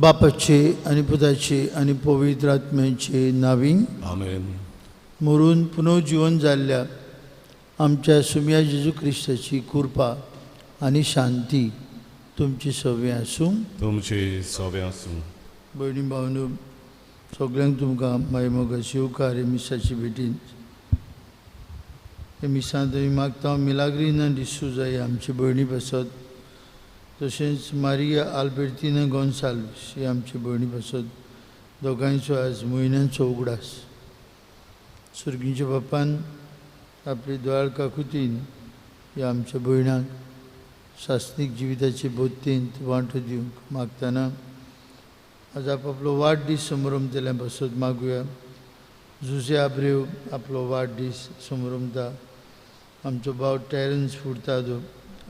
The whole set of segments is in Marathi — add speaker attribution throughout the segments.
Speaker 1: बापाचे आणि पुताचे आणि पवित्र आत्म्याचे नावी
Speaker 2: आमेन.
Speaker 1: मरून पुनर्जीवन जाल्ल्या आमच्या सुम्या जेजू क्रिस्ताची कृपा आणि शांती तुमची सगळे आसूं.
Speaker 2: तुमचे सगळे आसूं.
Speaker 1: भयणी भावनो, सगळ्यांक तुमकां माय मोगाची उपकार हे मिसाची भेटीन. हे मिसां तुमी मागता मिलाग्रीन दिसूं जाय आमची भयणी बसत. तशेंच मारिया आल्बर्टिना गोन्साल्वीस ही आमची भयणी बसत. दोगांयचो आज म्हयन्यांचो उगडास. सुर्गीच्या बापान आपली दोळाळ काकुतीन ह्या आमच्या भयणाक शास्त्रीक जिविताचे बोत्तेंत वांटो दिवंक मागतना आज आपलो वाडदीस समारंभतल्या बसत मागुया. जुजे आब्रेव आपलो वाडदीस समारंभता. आमचो भाव टॅरन्स फुर्तादो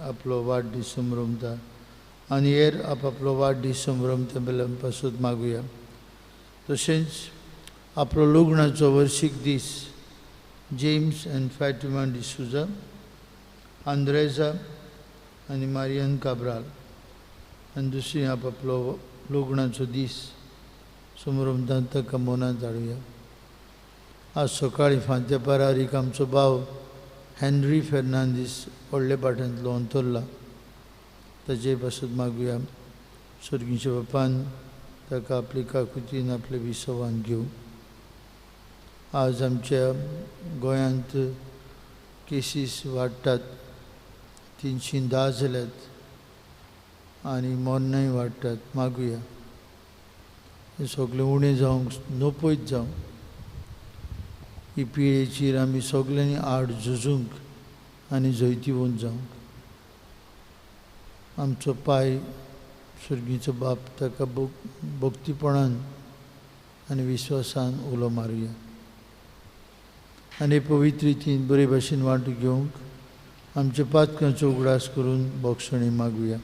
Speaker 1: आपलो वाडदीस समारंभता आनी हेर आपलो वाडदीस समारंभ बेला बसत मागुया. तशेंच आपलो लग्नाचो वर्शीक दीस जेम्स एंड फॅटिमा डिसूजा, आंद्रेजा आनी मारियन काब्राल आनी दुसरी आपलो लग्नाचो दीस समारंभांत ताका मनांत हाडुया. आज सकाळीं फांत्या पारारीक आमचो भाव हेनरी फेर्नांदीस व्हडले पाट्यांतलो अंतरला. ताचे बसत मागुया. सर्गीच्या बापान ताका आपली काकुतीन आपले विसवान घेवं. आज आमच्या गोंयांत केसीस वाडटात, 310 जाल्यात आनी मरणांय वाडटात. मागुया हें सगळें उणें जावंक नपयत जावं. ही पिळेचेर आमी सगल्यांनी आड झुजूंक आनी जैतिवंत जावंक. आमचो पाय सुर्गीचो बाप ताका भक्तीपणान आनी विश्वासान उलो मारुया. आनी पवित्र रितीन बरे भाशेन वांटो घेवंक आमच्या पातकांचो उगडास करून भोगसणी मागुया.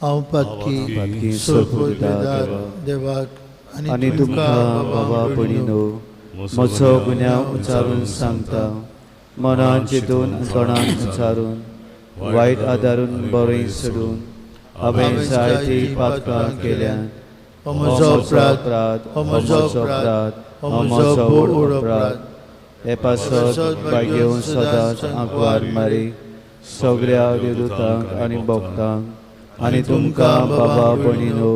Speaker 1: हांव पातकी सोपदार देवाक आनी तुमकां बाबा भयणीनो म्हजो गुन्यांव उचारून सांगता. मनान चिंतून तोंडान उचारून वायट आदारून बरें सोडून हांवें जायतीं पातकां केल्यात. हो म्हजो अपराध, हो म्हजो अपराध, हो म्हजो व्हड अपराध. हे पासत भाग्येवन सदांच आंकवार मारी सगळ्या देवदूतांक आनी भक्तांक आनी तुमकां बाबा भयणीनो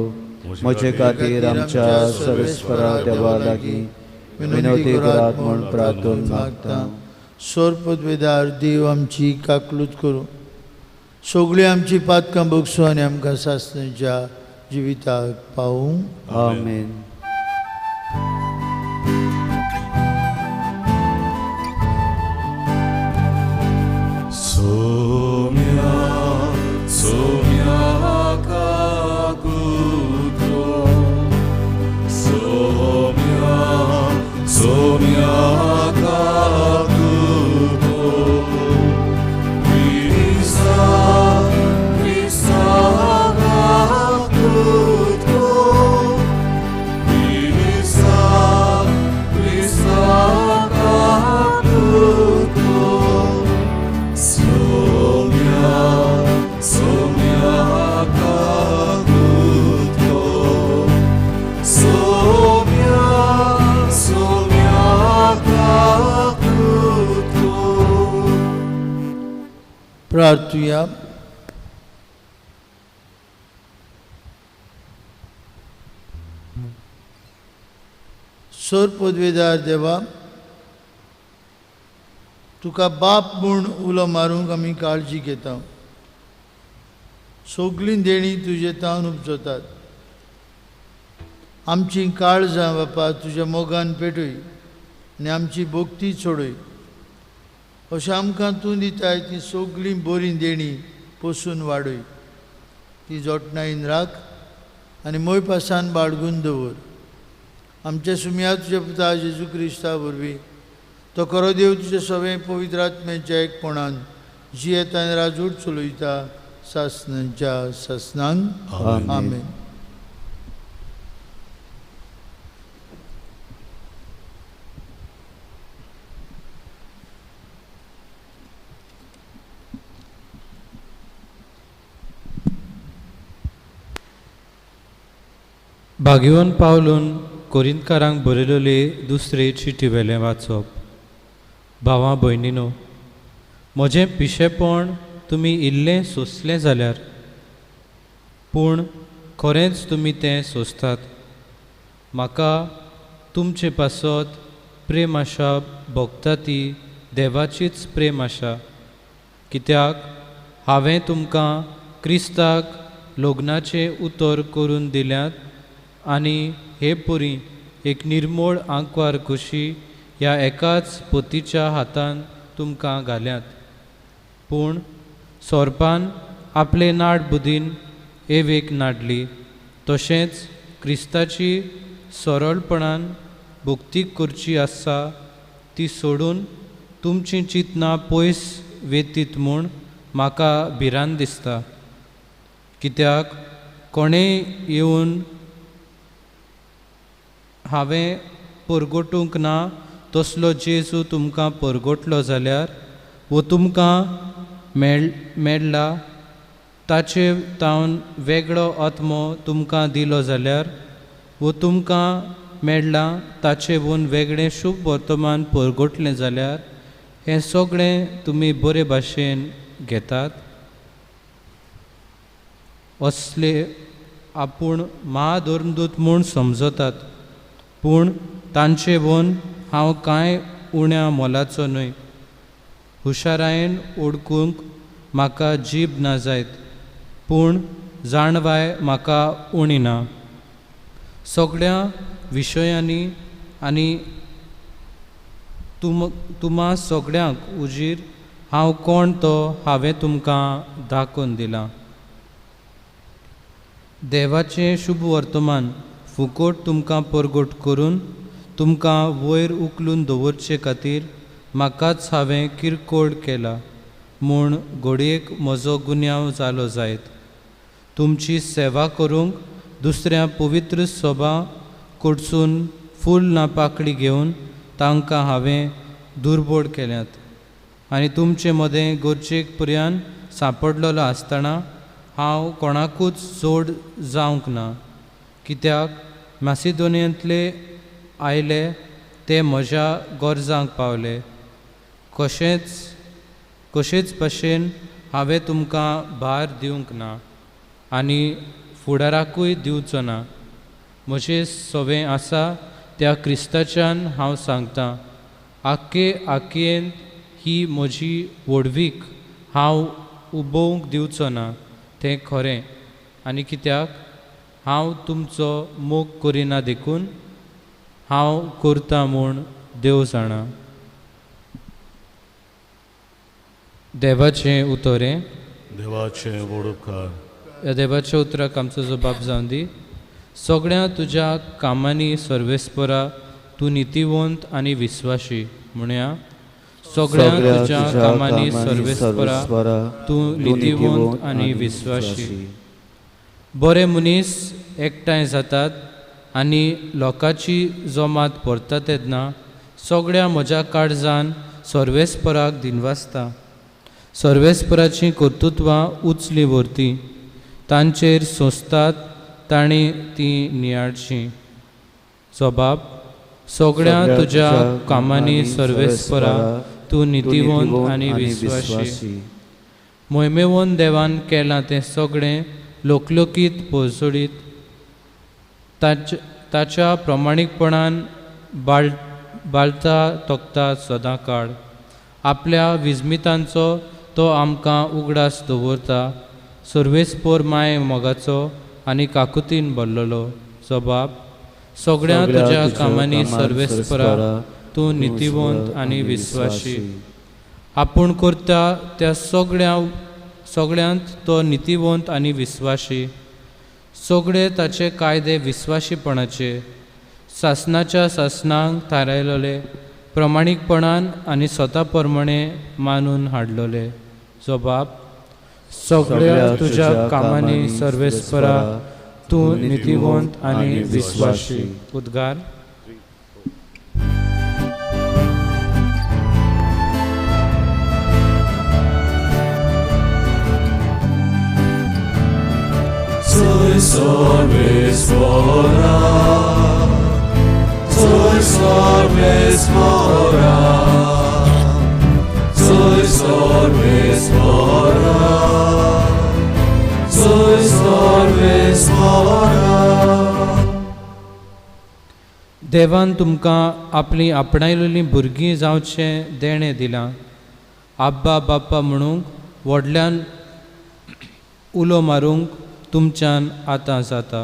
Speaker 1: म्हजे खातीर आमच्या सर्वेस्परा देवा लागीं विनवती करात म्हूण प्रार्थना मागता. सोरपदवेदार देव आमची काकलूत करूं. सगळीं आमची पातकां भोगसूं आनी आमकां सासणेच्या जिविताक पावूं. आमेन.
Speaker 2: सोम्या सोम्या काकुतो सोम्या सोम्या
Speaker 3: प्रार्थुया. सर पदवेदार देवा, तुका बाप म्हूण उलो मारूंक आमी काळजी घेता. सगळीं देणी तुजे तावन उपजतात. आमची काळजां बापा तुज्या मोगान पेटय आनी आमची भोगती सोडय. अशें आमकां तूं दिताय ती सगळीं बरी देणी पोसून वाडय. ती जोटणायन राख आनी मोयपासान बाळगून दवर. आमच्या सुम्या तुज्या पुता जेजू क्रिस्ता वरवीं तो खरो देव तुजें सगळें पवित्र आत्म्याच्या एकपणान जियेता आनी राजूट चलयता सासनांच्या सासनांक. आमेन.
Speaker 4: भाग्यवन पावलून कोरिंतकारांक बरयलेली दुसरी चिटी वेलें वाचप. भावां भयणीनो, म्हजें पिशेपण तुमी इल्लें सोंसलें जाल्यार पूण खरेंच तुमी तें सोंसतात. म्हाका तुमचे पासत प्रेम आशा भोगता ती देवाचीच प्रेम आशा. कित्याक हांवें तुमकां क्रिस्ताक लग्नाचें उतर करून दिल्यात आनी हे पुरी एक निर्मळ आंकवार कशी ह्या एकाच पोतीच्या हातान तुमकां घाल्यात. पूण सोरपान आपले नाड बुदीन एवेक नाडली. तशेंच क्रिस्ताची सरळपणान भक्ती करची आसा ती सोडून तुमची चिंतना पयस वेतीत म्हूण म्हाका भिरांत दिसता. कित्याक कोणेय येवन हांवें परगोटूंक ना तसलो जेजू तुमकां परगोटलो जाल्यार वो तुमकां मेळ्ळा ताचे तावन वेगळो आत्मो तुमकां दिलो जाल्यार वो तुमकां मेळ्ळा ताचे वून वेगळें शुभ वर्तमान परगोटलें जाल्यार हें सगळें तुमी बरे भाशेन घेतात. असले आपूण महाधर्मदूत म्हूण समजतात, पूण तांचे वोन हांव कांय उण्या मोलाचो न्हय. हुशारायेन ओळखूंक म्हाका जीब ना जायत, पूण जाणवाय म्हाका उणी ना. सगळ्या विशयांनी आनी तुमा सगळ्यांक उजीर हांव कोण तो हांवें तुमकां दाखोवन दिला. देवाचें शुभ वर्तमान फुकट तुमकां परगट करून तुमकां वयर उखलून दवरचे खातीर म्हाकाच हांवें किरकोळ केला म्हूण घडयेक म्हजो गुन्यांव जालो जायत. तुमची सेवा करूंक दुसऱ्या पवित्र सभा कडसून फूल ना पाकळी घेवन तांकां हांवें दुर्बोड केल्यात आनी तुमचे मदें गरजेक पर्यान सांपडलेलो आसतना हांव कोणाकूच जोड जावंक ना. कित्याक मॅसिडोनियांतले आयले ते म्हज्या गरजांक पावले. कशेच भाशेन हांवें तुमकां भार दिवंक ना आनी फुडाराकूय दिवचो ना. म्हजें सवें आसा त्या क्रिस्ताच्यान हांव सांगतां, आख्येन ही म्हजी व्हडवीक हांव उबोवंक दिवचो ना तें खरें. आनी कित्याक हांव तुमचो मोग करिना देखून हांव करता म्हूण देव जाणा. देवाचें उतोरें.
Speaker 2: देवाचें वडोवकार.
Speaker 4: ह्या देवाच्या उतराक आमचो जबाब जावन दी. सगळ्या तुज्या कामांनी सर्वेस्परा तूं नितीवंत आनी विस्वाशी. म्हणया सगळ्या तुज्या कामांनी सर्वेस्परा तूं नितीवंत आनी विस्वाशी. बरे मनीस एकठांय जातात आनी लोकांची जमात भरता तेन्ना सगळ्या म्हज्या काळजान सर्वेस्पराक दिनवासता. सर्वेस्पराचीं कर्तुत्वां उचली व्हरती, तांचेर सोंसतात तांणी ती नियाळची. जबाब. सगळ्या तुज्या कामांनी सर्वेस्परा तूं नितीवंत आनी विस्वाशी. मोहिमेवोन देवान केलां तें सगळें लोकलोकीत पोसडीत ताच्या प्रमाणीकपणान बाळता तोखता सदां काळ. आपल्या विजमितांचो तो आमकां उगडास दवरता. सर्वेस्पोर माय मोगाचो आनी काकुतीन भरलेलो जबाब. सगळ्या तुज्या कामांनी सर्वेस्परा तूं नितीवंत आनी विस्वाशी. आपूण करता त्या सगळ्यांत तो नितीवंत आनी विस्वाशी. सगळे ताचे कायदे विस्वाशीपणाचे. सासनाच्या सासनांक थारायलोले प्रमाणीकपणान आनी स्वता प्रमाणे मानून हाडलोले जबाब. सगळ्या तुज्या कामांनी सर्वेस्परा तूं नितीवंत आनी विस्वाशी. उद्गार.
Speaker 2: Soy Sorvespora, soy Sorvespora, soy Sorvespora, soy Sorvespora.
Speaker 4: देवान तुमकां आपली आपणायलेलीं भुरगीं जावचें देणें दिलां. आब्बा बाप्पा म्हणूंक व्हडल्यान उलो मारूंक तुमच्यान आतां जाता.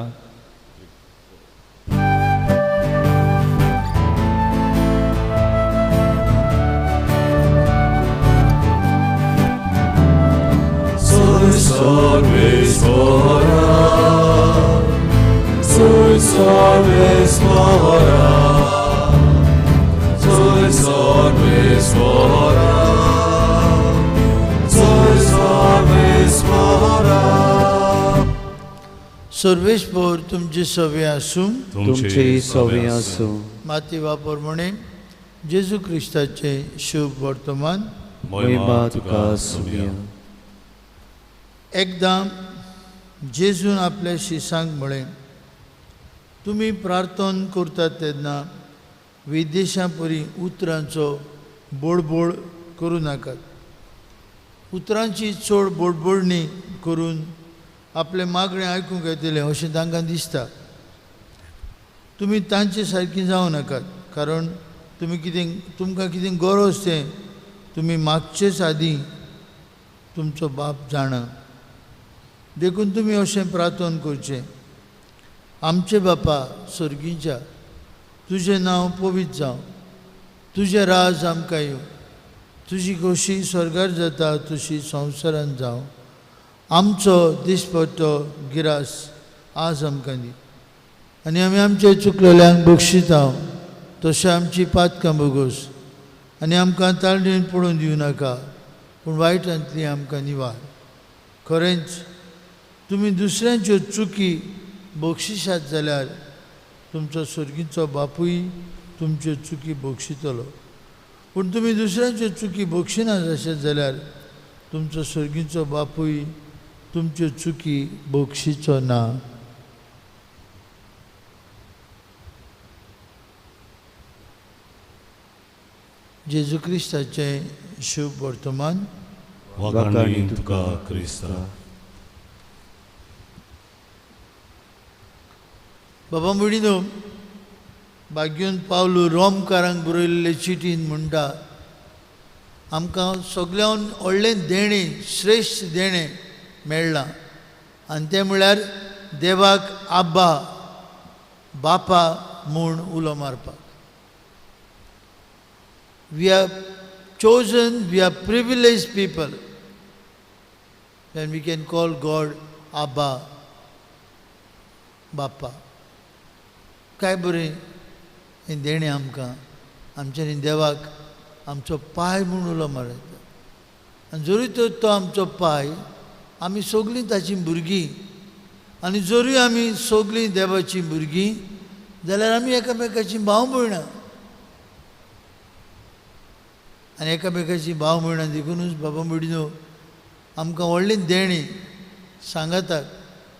Speaker 2: Soy Sorvespora, soy Sorvespora, soy Sorvespora, soy Sorvespora.
Speaker 3: सर्वेस्पोर तुमचे सवे आसूं.
Speaker 1: तुमचेही सवे आसूं.
Speaker 3: मातेवा प्रमाणे जेजू क्रिस्ताचे शुभ वर्तमान.
Speaker 1: महिमा तुका आसूं.
Speaker 3: एकदां जेजून आपल्या शिसांक म्हळें, तुमी प्रार्थना करतात तेन्ना विदेशां परी उतरांचो बोडबोड करूं नाकात. उतरांची चड बोडबोडणी करून आपले मागणें आयकूंक येतलें अशें तांकां दिसता. तुमी तांचे सारकीं जावं नाकात, कारण तुमकां कितें गरज तें तुमी मागचेच आदीं तुमचो बाप जाणा. देखून तुमी अशें प्रार्थना करचें, आमचे बापा सर्गीच्या, तुजें नांव पवित्र जावं, तुजें राज आमकां येवं, तुजी खोशी स्वर्गार जाता तशी संवसारांत जावं. आमचो दिसपट्टो गिरास आज आमकां दी, आनी आमी आमचे चुकलेल्यांक बक्षिता तशें आमची पातकां बोगोस, आनी आमकां ताळणेन पडून दिवं नाका, पूण वायटांतली आमकां निवार. खरेंच तुमी दुसऱ्यांच्यो चुकी बक्षिशात जाल्यार तुमचो स्वर्गीचो बापूय तुमच्यो चुकी बक्षितलो. पूण तुमी दुसऱ्यांच्यो चुकी बक्षिना जशें जाल्यार तुमचो स्वर्गीचो बापूय तुमच्यो चुकी बक्षिचो ना. जेजू क्रिस्ताचें शुभ वर्तमान.
Speaker 2: वागाणी तुका क्रिस्ता.
Speaker 3: बाबा मुडिनो, भाग्योन पावलो रोमकारांक बरयल्ले चिटीन म्हणटा, आमकां सगळ्यान व्हडलें देणें, श्रेश्ठ देणें मेळ्ळां, आनी तें म्हळ्यार देवाक आब्बा बापा म्हूण उलो मारपाक. We are chosen, we are privileged people when we can call God Abba, Bappa. काय बरें हें देणें आमकां. आमच्यानी देवाक आमचो पाय म्हूण उलो मारता, आनी जरी तर तो आमचो पाय, आमी सगळीं ताचीं भुरगीं, आनी जरी आमी सगळीं देवाचीं भुरगीं जाल्यार आमी एकामेकाचीं भाव भयणां, आनी एकामेकाची भाव भयणां देखूनच बाबा मुडिनो आमकां व्हडलीं देणीं सांगातात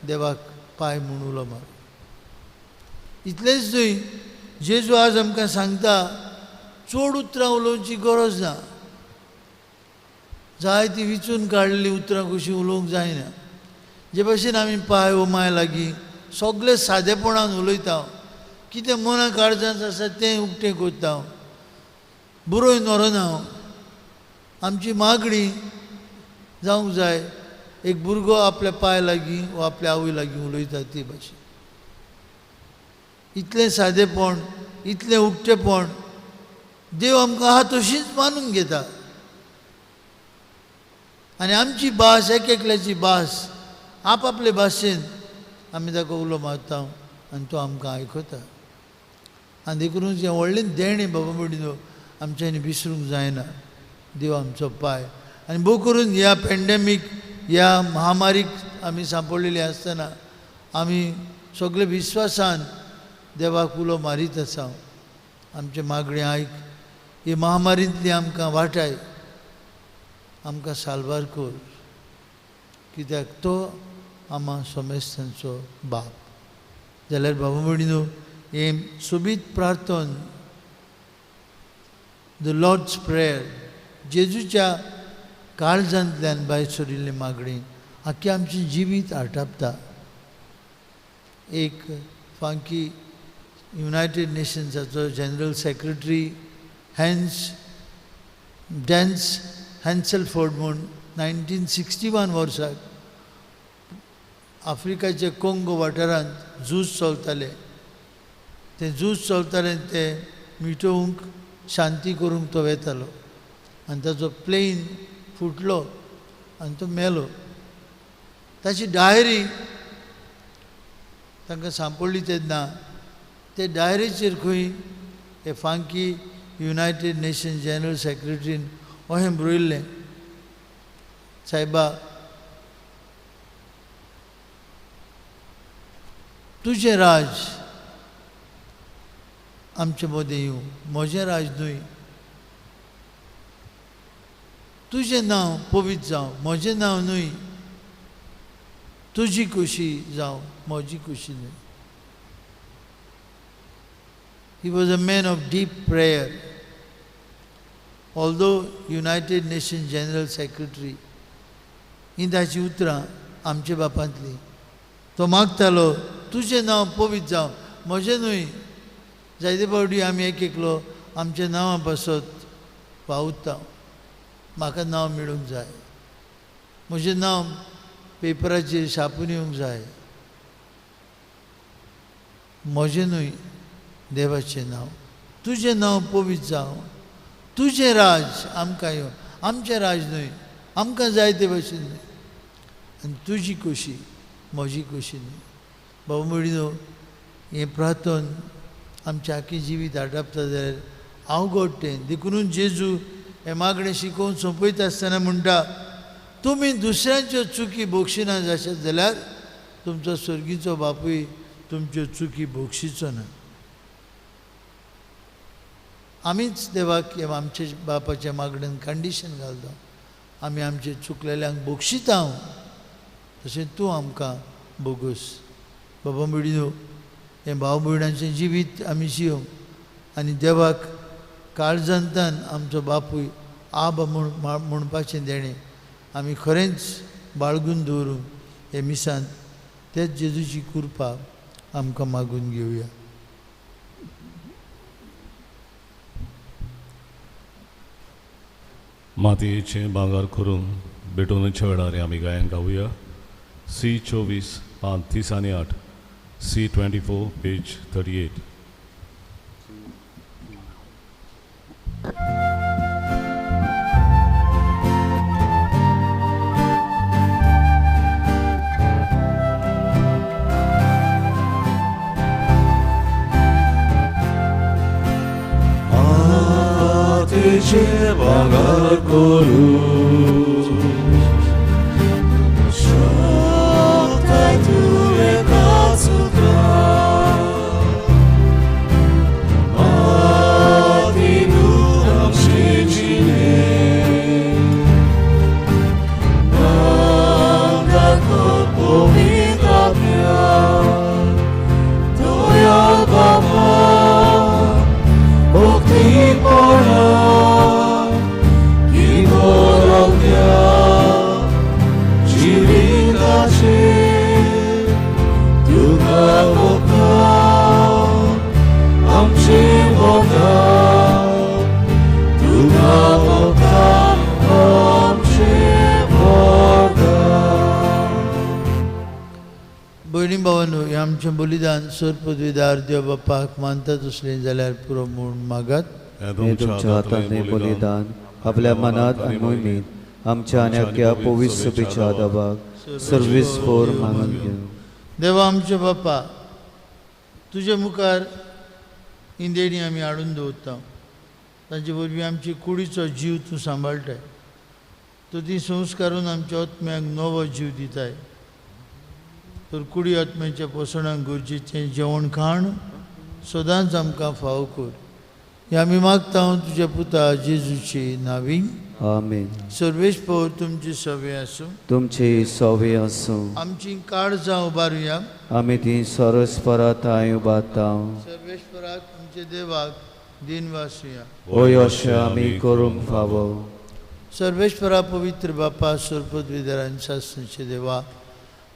Speaker 3: देवाक पाय म्हूण उलो मार. इतलेंच न्हय, जेजू आज आमकां सांगता चड उतरां उलोवची गरज ना. जाय ती विचून काडली उतरां कशी उलोवंक जायना. जे भाशेन आमी पांय ओमाय लागीं सगळे सादेपणान उलयता, कितें मनां काळजांत आसा तें उक्तें करता. बुरोय नरना. आमची मागणी जावंक जाय. एक भुरगो आपल्या पांय लागीं वा आपल्या आवय लागीं उलयता ते भाशेन. इतलें सादेपण, इतलें उक्तेपण देव आमकां आहा तशीच मानून घेता. आनी आमची भास एक-एकल्याची भास आपआपले भाशेन आमी ताका उलो मारता आनी तो आमकां आयकता. आनी देखून हें व्हडलें देणें बाबा मडिनो आमच्यांनी विसरूंक जायना. देव आमचो पांय. आनी भोव करून ह्या पॅन्डेमीक, ह्या महामारीक आमी सांपडलेली आसतना आमी सगळे विश्वासान देवाक उलो मारीत आसा. आमचे मागणी आयक. ही महामारींतली आमकां वाटाय. आमकां साल्वार कर. कित्याक तो आमा सोमेस्तांचो बाप. जाल्यार बाबा मडिनो हें सोबीत प्रार्थन, द लॉर्ड्स प्रेयर, जेजूच्या काळजांतल्यान भायर सरिल्ली मागणी आख्खी आमची जिवीत आटापता. एक फांकी युनायटेड नेशन्साचो जनरल सेक्रेटरी डॅन्स हॅन्सलफोर्ड म्हूण 1961 वर्साक आफ्रिकाचे कोंगो वाठारांत झूज चलताले. ते झूज चलताले ते मिटोवंक, शांती करूंक तो वेतालो. आनी ताचो प्लेन फुटलो आनी तो मेलो. ताची डायरी तांकां सांपडली तेन्ना ते डायरीचेर खंय हे फांकी युनायटेड नेशन जनरल सेक्रेटरीन अशें बरयल्लें, सायबा तुजें राज आमचे मदें येवं, म्हजें राज न्हय. तुजें नांव पवित्र जावं, म्हजें नांव न्हय. तुजी खुशी जावं, म्हजी खुशी न्हय. He was a man of deep prayer. Although United Nations General Secretary, ही ताची उतरां आमच्या बापांतली. तो मागतालो तुजें नांव पवित्र जावं, म्हजें न्हय. जायते फावटी आमी एक एकलो आमच्या नांवा पासत वावुरता. म्हाका नांव मेळूंक जाय, म्हजें नांव पेपराचेर छापून येवंक जाय. म्हजें न्हय, देवाचें नांव. तुजें नांव पवित्र जावं, तुजें राज आमकां येवं. आमचें राज न्हय, आमकां जाय ते भाशेन न्हय. आनी तुजी खोशी, म्हजी खोशी न्हय. बाबा मडिनो हें प्रार्थन आमच्या आख्खी जिवीत आटापता जाल्यार हांव घडटें. देखून जेजू हें मागणें शिकोवन सोंपयता आसतना म्हणटा, तुमी दुसऱ्यांच्यो चुकी भोगशिना जाशात जाल्यार तुमचो स्वर्गीचो बापूय तुमच्यो चुकी भोगशिचो ना. आमीच देवाक आमच्या बापाच्या मागणेन कंडिशन घालता. आमी आमचे चुकलेल्यांक भोगशिता तशें तूं आमकां भोगोस. बाबा मडिनो हें भाव भयणांचें जिवीत आमी जियोंक आनी देवाक काळजांतान आमचो बापूय आबा म्हणपाचें देणें आमी खरेंच बाळगून दवरूंक हे मिसांत तेच जेजूची कृपा आमकां मागून घेवया.
Speaker 2: मातयेचें भांगर करून भेटोवनेच्या वेळार आमी गायन गावया. C24 पान 30 आनी 8, C24 पेज 38.
Speaker 5: 마티체 방을 고루 셔타두에 가수다 마디누 당신이네 난다고 봄이가면 도야가마 목티보라 기도록
Speaker 3: आमचें बलिदान सर पदवीदार देव बापाक मानतात असलें जाल्यार पुरो म्हूण मागात.
Speaker 1: हे तुमच्या हातांतलें बलिदान आपल्या मनात आनी मोहिमेंत आमच्या आनी आख्या पवित्र सभेच्या आदाबाक सर्वेस्पोर मागून घेऊ.
Speaker 3: देवा आमचे बापा, तुजे मुखार इंदेणी आमी हाडून दवरता. तांचे वरवीं आमची कुडीचो जीव तूं सांबाळटाय. तूं ती संस्कारून आमच्या आत्म्याक नवो जीव दिताय. तर कुडी आत्म्याच्या पोसणाक गरजेचें जेवण खाण सदांच आमकां फावो कर. हें आमी मागता तुज्या पुता जेजूची नांवी.
Speaker 1: आमेन.
Speaker 3: सर्वेस्पोर तुमची सवे आसूं.
Speaker 1: तुमची सवे आसूं.
Speaker 3: आमची काळजां उबारुया.
Speaker 1: आमी ती सरस्परा थंय उबारता.
Speaker 3: सर्वेस्पराक तुमचे देवाक दिन वासुया.
Speaker 1: ओय अशें आमी करूंक फावो.
Speaker 3: सर्वेस्परा पवित्र बापा सर्पद्विदारांचे शासनाचे देवा,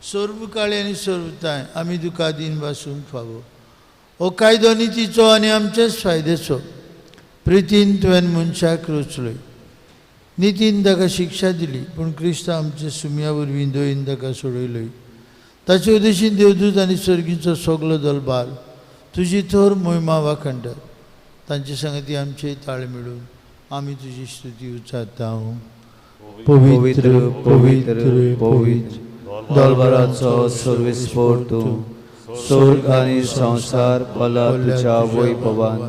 Speaker 3: सर्व काळी आनी सर्वताय आमी तुका दिन वासूंक फावो. हो कायदो नितीचो आनी आमचेच फायद्याचो. प्रितीन तुवें मनशाक रचलोय. नितीन ताका शिक्षा दिली, पूण क्रिस्त आमच्या सुमया वरवीं दयेन ताका सोडयलोय. ताचे उद्देशीन देवदूत आनी सर्गीचो सगलो दलबार तुजी थोर मोहिमा वाखणटात. तांचे संगती आमचे ताळ मेळून आमी तुजी स्तुती उच्चारता.
Speaker 1: पवित्र पवित्र पवित्र दलबाराचो सर्वेस्पोर तूं. स्वर्ग आनी संसार भला तुज्या वैभवान.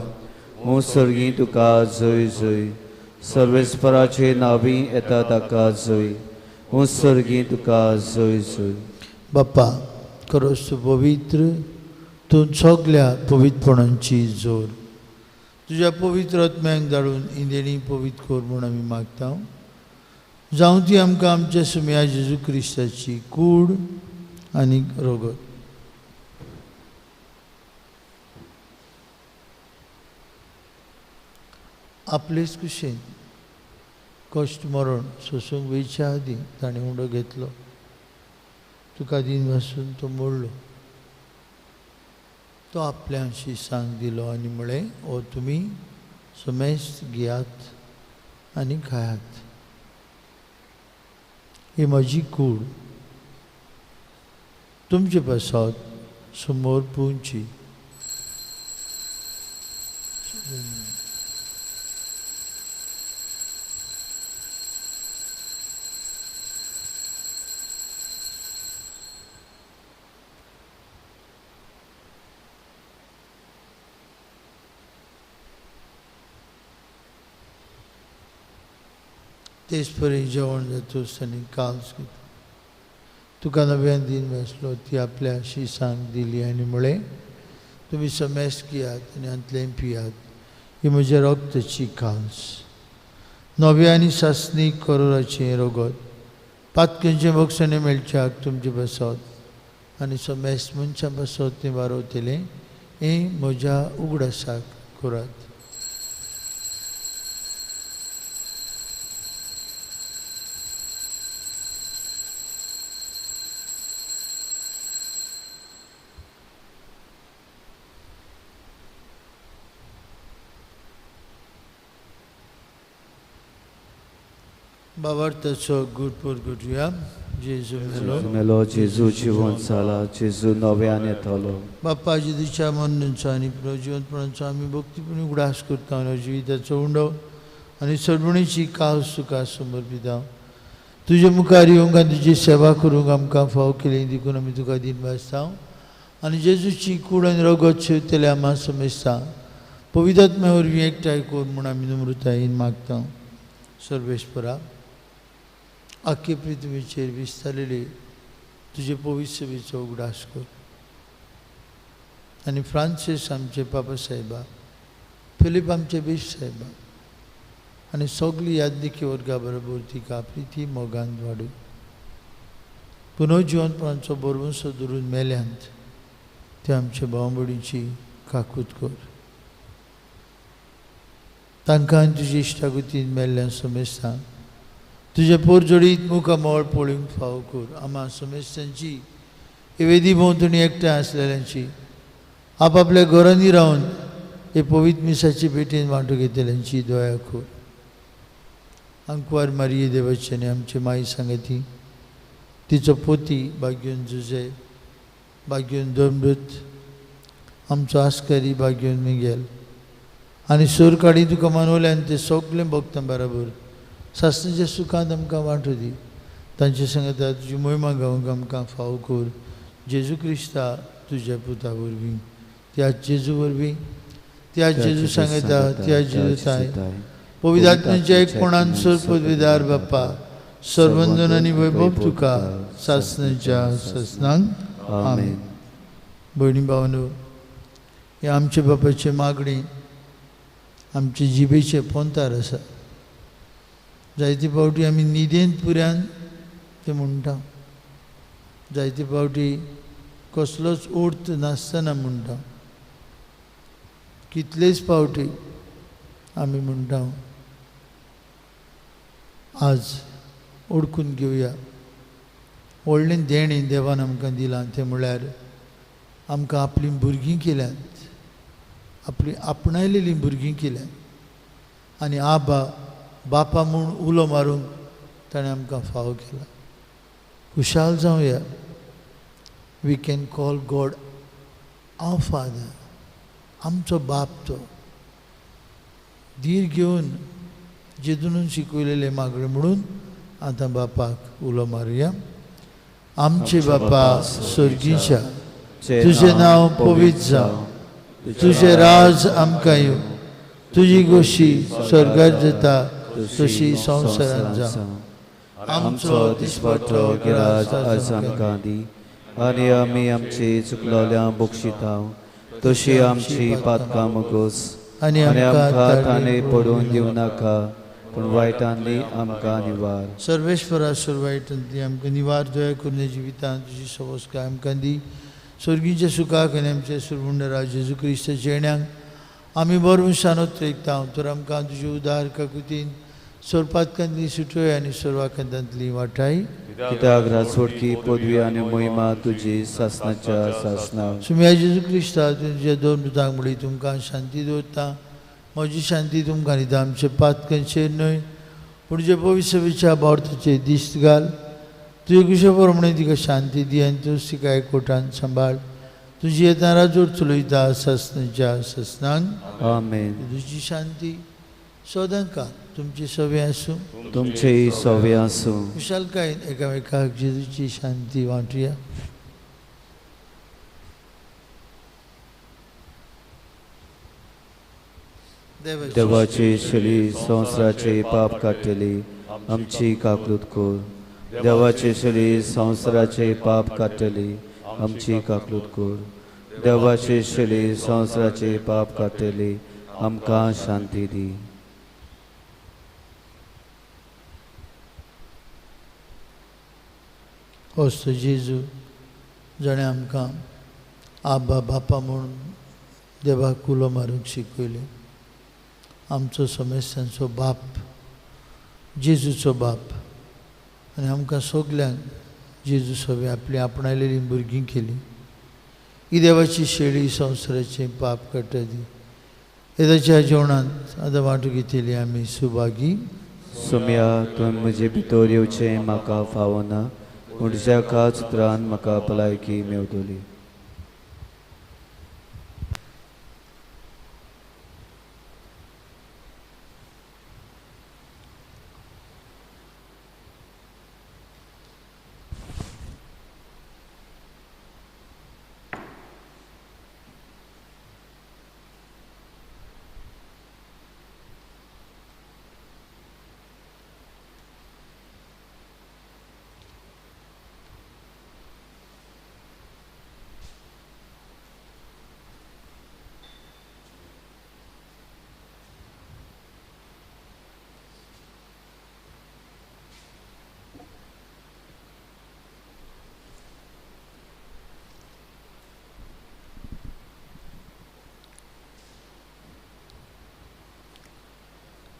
Speaker 1: हो सर्गी तुका जय जय. सर्वेस्पराचे नांवी येता ताका जय. हो सर्गी तुका जय जय.
Speaker 3: बाप्पा खरोच तूं पवित्र. तूं सगल्या पवित्रपणांची जोर. तुज्या पवित्र आत्म्याक धाडून इंदेणी पवित्र कर म्हूण आमी मागता. जावं ती आमकां आमच्या सुमया जेजू क्रिस्ताची कूड आनी रोगत. आपलेच कुशेन कश्ट मरण सोसूंक वयच्या आदीं ताणें उंडो घेतलो. तुका दिन वासून तो मोडलो. तो आपल्या शिसांक दिलो आनी म्हळें, ओ तुमी समेस्त घेयात आनी खायात. ही म्हजी कूड तुमचे पासत समोर पुंची. तेच परी जेवण जातूस आनी काल्स घेतलो. तुका नव्यान दिन वेसलो. ती आपल्या शिसांक दिली आनी म्हळें, तुमी समेस्त घेयात आनी अंतलें पियात. ही म्हज्या रक्ताची काल्स. नव्या आनी सासणीक करोराचें रोगत. पातकेंचे मोक्षाने मेळच्याक तुमचे बसत आनी समेस्त मनशां बसत तें वारवतलें. हें म्हज्या उगडासाक करात. बाबार्थाचो गुरपूर करुया. जेजू
Speaker 1: मेलो. जेजू जिवंत जाला. जेजू नव्यान येतलो.
Speaker 3: बाप्पा जेजूच्या मरणाचो आनी जिवंतपणाचो आमी भक्तीपणी उगडास करता. जिविताचो उंडो आनी सडवणीची कास तुका समर्पिता. तुजे मुखार येवंक आनी तुजी सेवा करूंक आमकां फाव केली देखून आमी तुका दिन वाजता. आनी जेजूची कूड आनी रगत शेवतले आम्हा समेस्ता. पवित्र आत्म्या वरवीं एकठांय कर म्हूण आमी नम्रतायेन मागता. सर्वेस्परा आख्खे पृथ्वीचेर विस्तारलेले तुजे पवित्र सभेचो उगडास कर. आनी फ्रांसीस आमचे पापा साहेबा, फिलीप आमचे बिश साहेबा आनी सगळी यादनिकी वर्गा बरोबर तिका प्रिती मोगान वाडय. पुनर्जिवंतपणाचो बरोवंसो धरून मेल्यांत ते आमच्या भावंबडीची काकूत कर. तांकां आनी तुजी इश्टागुतीन मेल्ल्या समेस्तां तुजे पोरजोडीत मुखामोळ पळोवंक फावो कर. आम्हा समेस्तांची वेदी भोंवतणी एकठांय आसलेल्यांची आपआपल्या घरांनी रावन हे पवित्र मिसाची भेटेन वांटो घेतल्यांची दया कर. अंकवार मारिये देवाची आनी आमचे माई सांगाती तिचो पोती भाग्योन जुजे भाग्योन दोनबृत आमचो आस्कारी भाग्योन मिगेल आनी सोर काडी तुका मानवल्यान ते सगळे भक्तां बरोबर सासणेच्या सुखांत आमकां वांटो दी तांचे सांगता तुजी महिमा गावूंक आमकां फाव कर जेजू क्रिस्ता तुज्या पुता वरवीं त्या जेजू वरवीं त्या जेजू सांगता त्या जेजू ताय पवित्र आत्म्याच्या एकपणान सर पदवीदार बाप्पा सर्वंदन आनी वैभव तुका सासणेच्या ससनांक आमेन. भयणी भावनो, हे आमचे बापाचे मागणी आमचे जिबेचे पोंतार आसा. जायते फावटी आमी न्हिदेंत पुऱ्यान ते म्हणटा, जायते फावटी कसलोच अर्थ नासतना म्हणटा, कितलेच फावटी आमी म्हणटा आज ओळखून घेवया. व्हडलें देणें देवान आमकां दिलां तें म्हळ्यार आमकां आपलीं भुरगीं केल्यांत, आपली आपणायलेलीं भुरगीं केल्यांत आनी आबा बापा म्हूण उलो मारूंक ताणें आमकां फाव केला. खुशाल जावया. We can call God our father, आमचो बाप तो. धीर घेवन जेजून शिकयलेले मागणे म्हणून आतां बापाक उलो मारुया. आमचे बापा स्वर्गीच्या, तुजें नांव पवित्र जावं, तुजें राज आमकां येवं, तुजी गोशी स्वर्गांत जाता तशी संवसारांत जावं.
Speaker 1: आमचो दिसपट्टो गिराज आज आमकां दी आनी आमी आमची चुकलोल्यां बक्षितांव तशी आमची पातकां मोगोस
Speaker 3: आनी
Speaker 1: आनी आमकां
Speaker 3: आमकां
Speaker 1: ताणे पडून दिवं नाका पूण वायटांनी आमकां निवार.
Speaker 3: सर्वेश्वरा सर्वायटांतली आमकां निवार दया करून जिवितांत तुजी सवस्काय आमकां दी. स्वर्गीच्या सुखाक आनी आमच्या सुरवंडरा जेजू क्रिस्ताच्या येण्याक आमी बरो शानोत रेखता. तर आमकां तुजे उदार काकुतीन सोरपातकांतली सुटोय आनी सर्वांकांतांतली वाटाय.
Speaker 1: कित्याक राजवटकी पदवी आनी मोहिमा तुजी सासणाच्या सासनांव.
Speaker 3: सुम्या जेजू क्रिस्ता तुज्या दोन पुतांक म्हणली तुमकां शांती दवरता. म्हजी शांती तुमकां दिता. आमचे पातकांचेर न्हय पूण जे पवित्र विचार बावताचेर दिश्ट घाल. तुजे कुशे प्रमाणे तिका शांती दी आनी तूं तिका एकवटान सांबाळ. तुजी येता राजवट चलयता सासणाच्या सासनांक
Speaker 1: आमेन.
Speaker 3: तुजी शांती सदांच तुमची सवय आसूं.
Speaker 1: तुमचेय सवे आसूं.
Speaker 3: खुशालकायेन एकामेकाक जेजूची शांती वांटुया.
Speaker 1: देवाची शली संवसाराचे पाप काडटली आमची काकूत कोर. देवाची शली संवसाराचे पाप काडटली आमची काकूत कोर. देवाची शली संवसाराचे पाप काडटली आमकां शांती दी.
Speaker 3: असो जेजू जाणें आमकां आबा बापा म्हणून देवाक उलो मारूंक शिकयलें. आमचो समेस्तांचो बाप, जेजूचो बाप. आनी आमकां सगल्यांक जेजू सगळें आपली आपणायलेलीं भुरगीं केलीं. ही देवाची शेळी संवसाराचें पाप काडटा दी. येदाच्या जेवणांत आतां वांटो घेतली आमी सुभागी.
Speaker 1: सुम्या तुवें म्हजे भितर येवचें म्हाका फावना पूण ज्या काच उतरान म्हाका भलायकी मेवतली.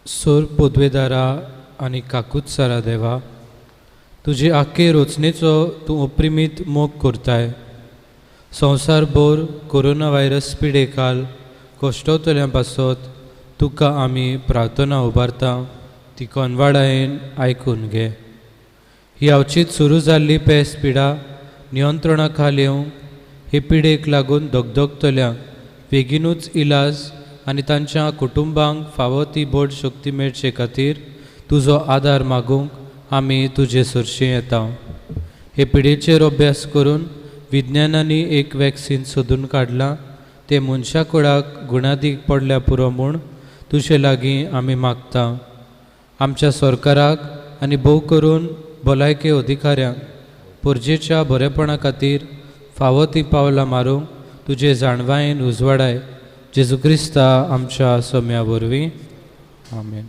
Speaker 4: सोर पोदवेदारा आनी काकूतसारा देवा, तुजे आख्खे रचनेचो तूं अप्रिमीत मोग करताय. संवसारभर कोरोना व्हायरस पिडेकाल कश्टवतल्यां पासत तुका आमी प्रार्थना उबारता. ती कोनवाडायेन आयकून घे. ही अवचीत सुरू जाल्ली पेस पिडा नियंत्रणा खाल येवंक हे पिडेक लागून दगदगतल्यांक बेगीनूच इलाज आनी तांच्या कुटुंबांक फावो ती बोड शक्ती मेळचे खातीर तुजो आदार मागूंक आमी तुजे सुरशें येता. हे पिडेचेर अभ्यास करून विज्ञानानी एक वॅक्सीन सोदून काडलां ते मनशा कुळाक गुणादीक पडल्या पुरो म्हूण तुजे लागीं आमी मागता. आमच्या सरकाराक आनी भोव करून भलायके अधिकाऱ्यांक परजेच्या बरेपणा खातीर फावो ती पावलां मारूंक तुजे जाणवायेन उजवाडाय. जेजू क्रिस्ता आमच्या सोम्या वरवीं. आमेन.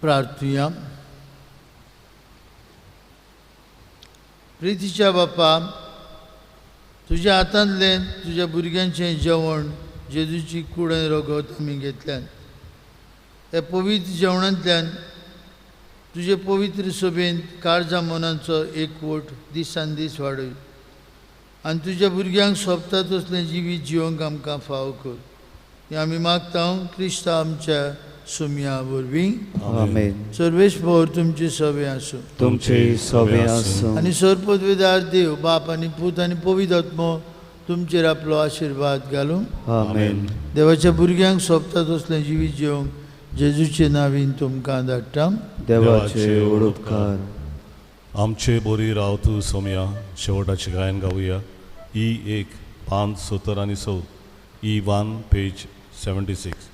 Speaker 3: प्रार्थुया. प्रितीच्या बापा, तुज्या हातांतल्यान तुज्या भुरग्यांचें जेवण जेजूची कूड आनी रगत आमी घेतल्यान. हे पवित्र जेवणांतल्यान तुजे पवित्र सभेंत काळजा मनांचो एकवट दिसान दीस वाडय आनी तुज्या भुरग्यांक सोबता तसलें जिवीत जिवंक आमकां फाव कर. हें आमी मागता क्रिस्ता आमच्या सोम्या वरवीं.
Speaker 1: आमेन.
Speaker 3: सर्वेश्वर तुमचे सवे आसूं.
Speaker 1: तुमचे सवे आसूं.
Speaker 3: आनी सर्पद्वेदार देव बाप आनी पूत आनी पवित्र आत्मो तुमचेर आपलो आशिर्वाद घालूं.
Speaker 1: आमेन.
Speaker 3: देवाच्या भुरग्यांक सोबता तसलें जिवीत जिवंक जेजूचे नांवीन तुमकां धाडटा.
Speaker 1: देवाचे उपकार.
Speaker 2: आमचे बोरी राव तूं सोम्या शेवटाचें गायन गावुया. E 1 5 70 आनी 6 E 1 पेज 76.